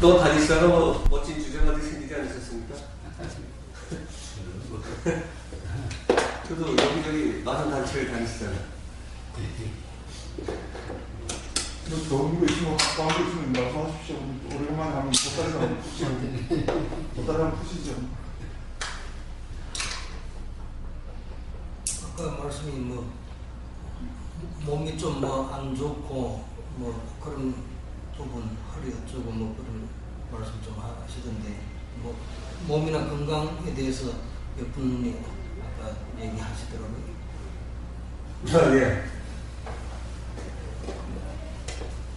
그동안 다니시다가 뭐 멋진 주제가 생기지 않으셨습니까? 저도 여기저기 많은 단체를 다니시잖아요. 뭐 좋은 거 있으면 가까운 거 있으면 말씀하십시오. 오래간만에 하면 보따리 한번 푸시죠. 아까 말씀이 뭐 몸이 좀 뭐 안 좋고 뭐 그런 부분 허리 어쩌고 뭐 그런 말씀 좀 하시던데 뭐 몸이나 건강에 대해서 몇 분이 아까 얘기하시더라고요. 아, 예.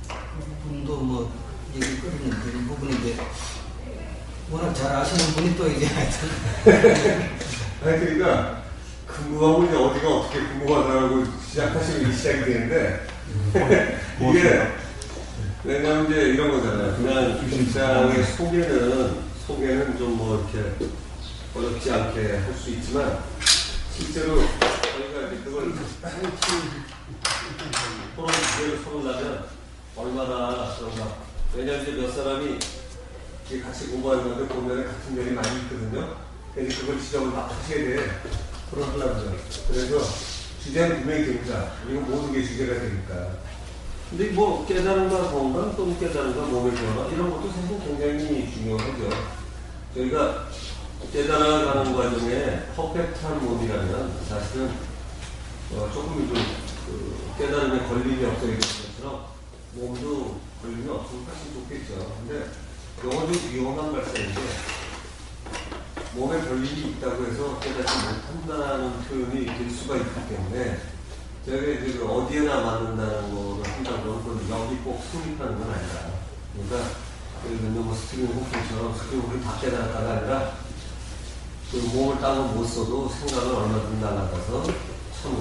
그 분도 뭐 얘기거리는 그런 부분인데 워낙 잘 아시는 분이 또 이제 하여튼 아니, 그러니까 근무하고 이제 어디가 어떻게 근무하다라고 시작하시면 시작이 되는데 이게 왜냐면 이제 이런 거잖아요. 그냥 직장의 소개는 좀 뭐 이렇게 어렵지 않게 할 수 있지만 실제로 저희가 이제 그걸 토론 주제를 서문하면 얼마나 그런가. 왜냐면 이제 몇 사람이 같이 공부하는 건데 보면 같은 면이 많이 있거든요. 그래서 그걸 지적을 막 하셔야 돼. 토론하려면. 그래서 주제는 분명히 됩니다. 그리고 모든 게 주제가 되니까. 근데 뭐 깨달음과 건강 또는 깨달음과 몸의 변화 이런 것도 사실 굉장히 중요하죠. 저희가 깨달아가는 과정에 퍼펙트한 몸이라면 사실은 조금 그 깨달음에 걸림이 없어야 되는 것처럼 몸도 걸림이 없으면 훨씬 좋겠죠. 근데 영어도 위험한 발상인데 몸에 걸림이 있다고 해서 깨닫지 못한다는 표현이 될 수가 있기 때문에 저희가 이제 어디에나 맞는다는 거를 한다고 그건 여기 꼭 성립하는 건 아니다. 그러니까 예를 들면 뭐 스티븐 호킹처럼 스티븐 호킹 다 깨달았다가 아니라 그 몸을 땅을 못 써도 생각은 얼마든지 날아가서 천을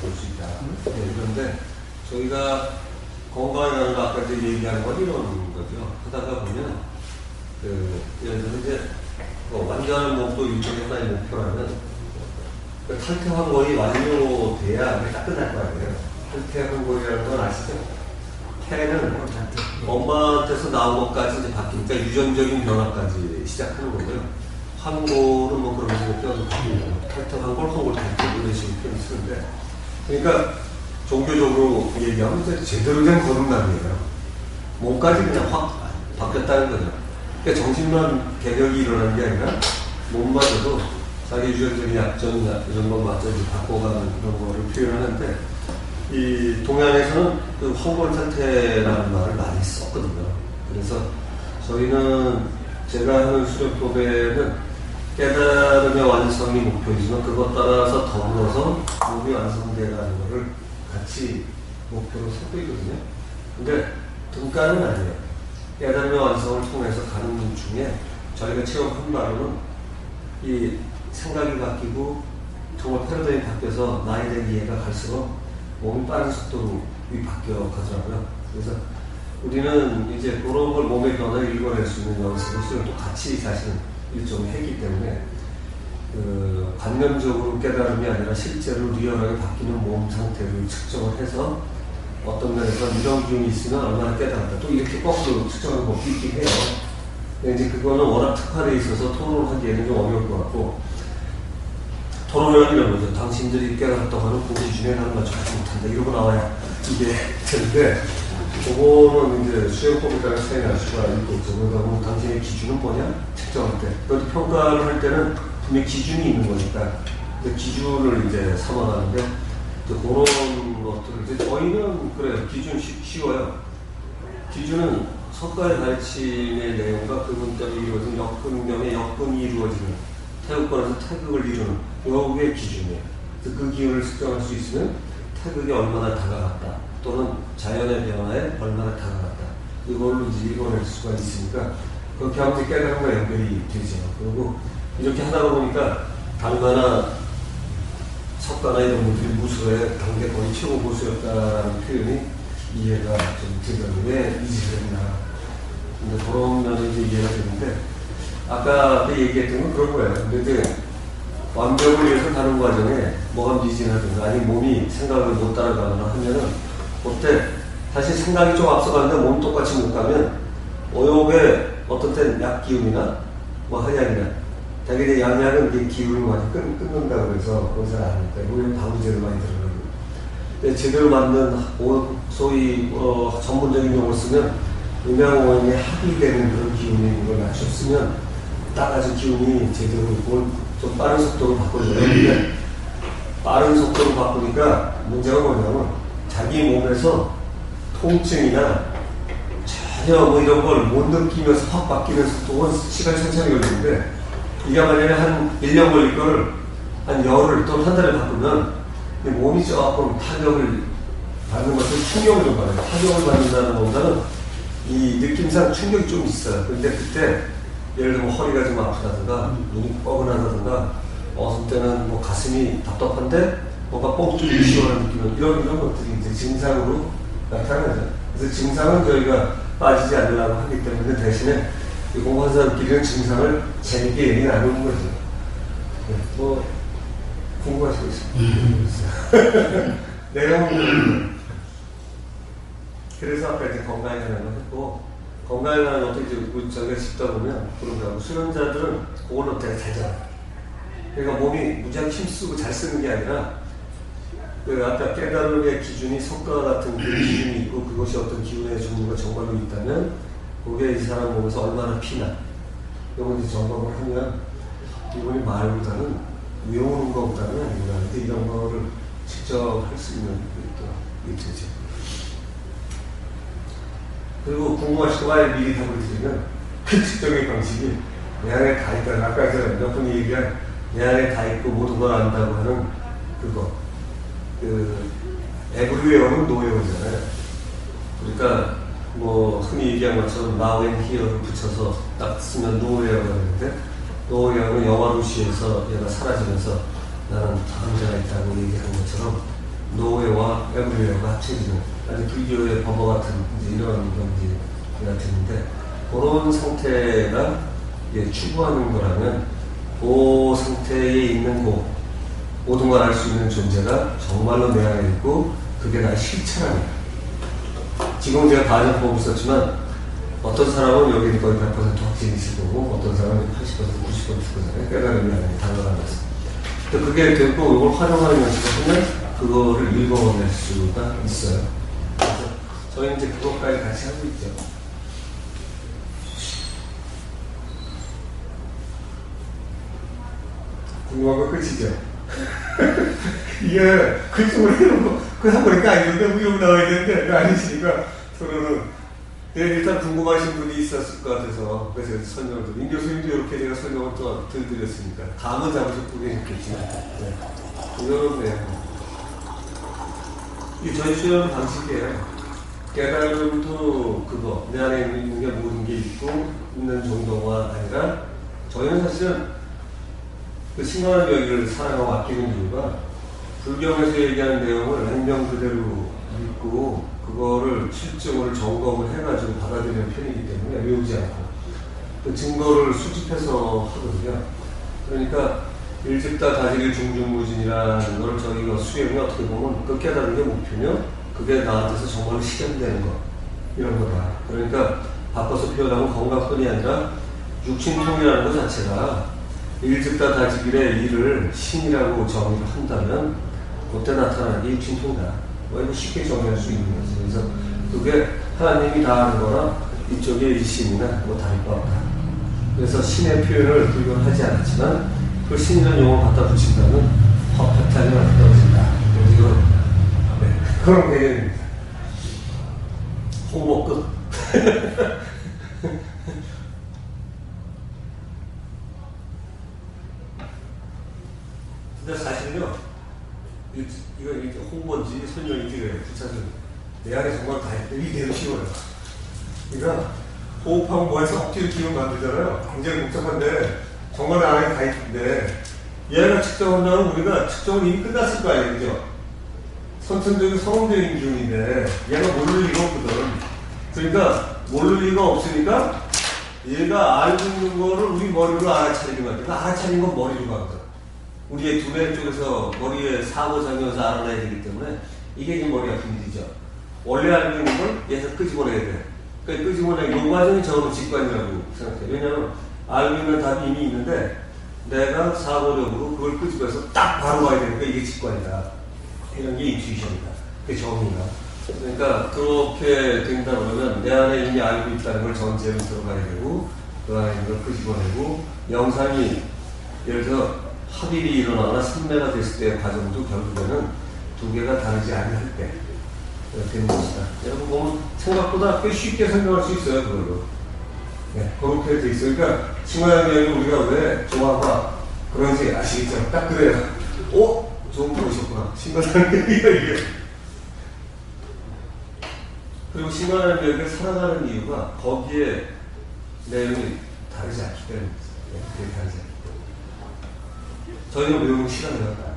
볼 수 있다. 네, 그런데 저희가 건강이라는 거 아까 얘기하는 건 이런 거죠. 하다가 보면 예를 들어 이제 완전한 몸도 일종의 하나의 목표라면 탈퇴환골이 완료돼야 딱 끝날 거 아니에요. 탈퇴환골이라는 건 아시죠? 태는 엄마한테서 나온 것까지 이제 바뀌니까 유전적인 변화까지 시작하는 거고요. 환골은 뭐 그런 식으로 표현을 바뀌고 탈퇴환골, 환골 탈퇴 이런 식으로 표현을 쓰는데 그러니까 종교적으로 얘기하면 이제 제대로 된 거듭남이에요. 몸까지 그냥 확 바뀌었다는 거죠. 그러니까 정신만 개혁이 일어나는 게 아니라 몸마저도 자기 유전적인 약점 이런 걸 맞춰서 바꿔가는 그런 거를 표현하는데 이 동양에서는 그 환골 탈퇴라는 말을 많이 썼거든요. 그래서 저희는 제가 하는 수련법에는 깨달음의 완성이 목표이지만 그것 따라서 더불어서 몸이 완성되라는 것을 같이 목표로 삼고 있거든요. 근데 등가는 아니에요. 깨달음의 완성을 통해서 가는 중에 저희가 체험한 바로는 이 생각이 바뀌고 정말 패러다임이 바뀌어서 나에 대한 이해가 갈수록 몸이 빠른 속도로 바뀌어 가더라고요. 그래서 우리는 이제 그런 걸 몸의 변화를 읽어낼 수 있는 연습을 또 같이 사실은 일종의 했기 때문에 관념적으로 깨달음이 아니라 실제로 리얼하게 바뀌는 몸 상태를 측정을 해서 어떤 면에서 이런 기운이 있으면 얼마나 깨달았다. 또 이렇게 거꾸로 측정하는 법이 있긴 해요. 근데 이제 그거는 워낙 특화되어 있어서 토론을 하기에는 좀 어려울 것 같고 토론을 이런 거죠. 당신들이 깨달았다고 하는 그 기준에 나는 맞춰가지 못한다. 이러고 나와야 이게 되는데 그거는 이제 수행법에 따라 차이 날 수가 있겠죠. 그러다 보면 당신의 기준은 뭐냐? 측정할 때. 그것도 평가를 할 때는 분명히 기준이 있는 거니까 그 기준을 이제 삼아가는데 그런 것들을 이제 저희는 그래요. 기준 쉬워요. 기준은 석가의 가르침의 내용과 그분 때문에 이루어진 역근경의 역근이 이루어지는 태극권에서 태극을 이루는 요게 기준이에요. 그래서 그 기운을 측정할 수 있으면 태극이 얼마나 다가갔다 또는 자연의 변화에 얼마나 다가갔다 이걸로 이제 읽어낼 수가 있으니까 그렇게 하면 깨달음과 연결이 되죠. 그리고 이렇게 하다 보니까 단가나 석가나 이런 분들이 무술의 단계 거의 최고 고수였다라는 표현이 이해가 좀 되거든요. 왜 이지를 했나. 근데 그런 면에 이제 이해가 되는데 아까 얘기했던 건 그런 거예요. 근데 이제 완벽을 위해서 가는 과정에 뭐가 미진하든가 아니 몸이 생각을 못 따라가거나 하면은 그때 사실 생각이 좀 앞서가는데 몸 똑같이 못 가면 요게 어떤 때는 약 기운이나 뭐 한약이나 당연히 양약은 이게 기운을 많이 끊는다고 해서 그건 잘 아닙니다. 우리는 방부제를 많이 들어가고 근데 제대로 맞는 소위 전문적인 용어를 쓰면 음양오행에 합의되는 그런 기운이 있는 걸 맞췄으면 딱 아주 기운이 제대로 좀 빠른 속도로 바꿔줘요. 근데 빠른 속도로 바꾸니까 문제가 뭐냐면 자기 몸에서 통증이나 전혀 뭐 이런 걸 못 느끼면서 확 바뀌는 속도는 시간이 천천히 걸리는데 이게 만약에 한 1년 걸릴 거를 한 열흘 또는 한 달에 바꾸면 몸이 조금 타격을 받는 것은 충격을 좀 받아요. 타격을 받는다는 것보다는 이 느낌상 충격이 좀 있어요. 근데 그때 예를 들면 허리가 좀 아프다든가 눈이 뻐근하다든가 어떤 때는 뭐 가슴이 답답한데 뭔가 뻥 뚫리기 시원한 느낌 이런 것들이 이제 증상으로 나타나죠. 그래서 증상은 저희가 빠지지 않으려고 하기 때문에 대신에 공부한 사람끼리는 증상을 재밌게 얘기 나누는 거죠. 네, 뭐 궁금하시고 있어요. 내가 그래서 아까 이제 건강에 관한 거 했고 건강에 관한 것도 이제 저희가 짚다 보면 그런다고 수련자들은 그걸로 되게 잘 자라요. 그러니까 몸이 무지하게 힘쓰고 잘 쓰는 게 아니라 그 아까 깨달음의 기준이 성과 같은 그 기준이 있고 그것이 어떤 기운의 종류가 정말로 있다면 그게 이 사람 몸에서 얼마나 피나 이걸 이제 점검을 하면 이분이 말보다는 외우는 것보다는 아니구나 이런 거를 직접 할 수 있는 게 되죠. 그리고 궁금하시고 말 미리 답을 드리면 그 측정의 방식이 내 안에 다 있다. 아까 몇 분이 얘기한 내 안에 다 있고 모든 걸 안다고 하는 그거 에브리웨어는 노웨어잖아요. 그러니까 뭐 흔히 얘기한 것처럼 now and here를 붙여서 딱 쓰면 노웨어가 되는데 노웨어는 영화루시에서 얘가 사라지면서 나는 혼자가 있다고 얘기하는 것처럼 노웨어와 에브리웨어가 합쳐지는 아주 불교의 법어 같은 이제 이런 경지가 되는데 그런 상태가 추구하는 거라면 그 상태에 있는 모든 걸 알 수 있는 존재가 정말로 내 안에 있고 그게 나의 실체랍니다. 지금 제가 가정법을 썼지만 어떤 사람은 여기 거의 100% 확신이 있을 거고 어떤 사람은 80% 90% 있을 거잖아요. 깨달음이 아닌 단어가 나서 그게 되고 이걸 활용하는 연습을 하면 그거를 읽어낼 수가 있어요. 그래서 저희는 이제 그것까지 같이 하고 있죠. 궁금한 거 끝이죠? 이게 글쓰고 해놓고 한 거니까 아닌데 뭐 이러고 나와야 되는데 그거 아니시니까 서로는 일단 궁금하신 분이 있었을 것 같아서 그래서 설명을 임 교수님도 이렇게 제가 설명을 또 드렸으니까 감은 잡으셨고 계셨겠지만 네. 이거는 네. 이 저희 수련 방식이에요. 깨달음도 그거 내 안에 있는 게 모든 게 있고 있는 정도가 아니라 저희는 사실은 그 신선한 여기를 사랑하고 아끼는 이유가 불경에서 얘기하는 내용을 행정 그대로 믿고 그거를 실증을 점검을 해가지고 받아들이는 편이기 때문에 외우지 않고 그 증거를 수집해서 하거든요. 그러니까 일집다 다지길 중중무진이라는 걸 저희가 수행이 어떻게 보면 그 깨달은 게 목표면 그게 나한테서 정말로 실현되는 거 이런 거다. 그러니까 바꿔서 표현하면 건강뿐이 아니라 육신통이라는 것 자체가 일즉다 다지길의 일을 신이라고 정의를 한다면 그때 나타나는 게 육신통이다. 뭐 이거 쉽게 정의할 수 있는 거지. 그래서 그게 하나님이 다 하는 거나 이쪽에 일신이나 뭐 다를 바 없다. 그래서 신의 표현을 불교는 하지 않았지만 그 신이라는 용어를 갖다 붙인다면 퍼펙트하게 떨어진다. 이건 네, 그런 개념입니다. 홍보 끝. 근데 사실은요, 이거 홍보인지 설명인지 부차적으로 내 안에 정말 다 있대. 이게 되게 쉬워요. 그러니까 호흡하고 뭐해서 억지로 기운 만들잖아요. 굉장히 복잡한데 정말 안에 다 있는데 얘가 측정한다면 우리가 측정은 이미 끝났을 거 아니에요. 그죠? 선천적인 성험적인 기운인데 얘가 모를 리가 없거든. 그러니까 모를 리가 없으니까 얘가 알고 있는 거를 우리 머리로 알아차리는 거야. 그러니까 알아차리는 건 머리로 가거든. 우리의 두뇌 쪽에서 머리에 사고작용해서 알아내야 되기 때문에 이게 지금 머리 아픈 일이죠. 원래 알고 있는 걸 얘에서 끄집어내야 돼. 그러니까 끄집어내기 이 과정이 저는 직관이라고 생각해요. 왜냐하면 알고 있는 답이 이미 있는데 내가 사고력으로 그걸 끄집어서 딱 바로 와야 되니까 이게 직관이다. 이런 게 인투이션이다. 그게 정의다. 그러니까 그렇게 된다 그러면 내 안에 이미 알고 있다는 걸 전제로 들어가야 되고 그 안에 있는 걸 끄집어내고 영상이 예를 들어 합일이 일어나거나 산매가 됐을 때의 과정도 결국에는 두 개가 다르지 않을 때 되는 것이다. 여러분 보면 생각보다 꽤 쉽게 설명할 수 있어요. 그걸로. 네, 그렇게 돼 있어요. 그러니까 칭화양면이 우리가 왜 종합화 그런지 아시겠죠? 딱 그래요. 좋은 거 오셨구나. 신관양면이야 이게. 그리고 신관양면을 사랑하는 이유가 거기에 내용이 다르지 않기 때문입니다. 네, 되게 다르지 않기 때문에. 저희는 외우는 시간을 갖다.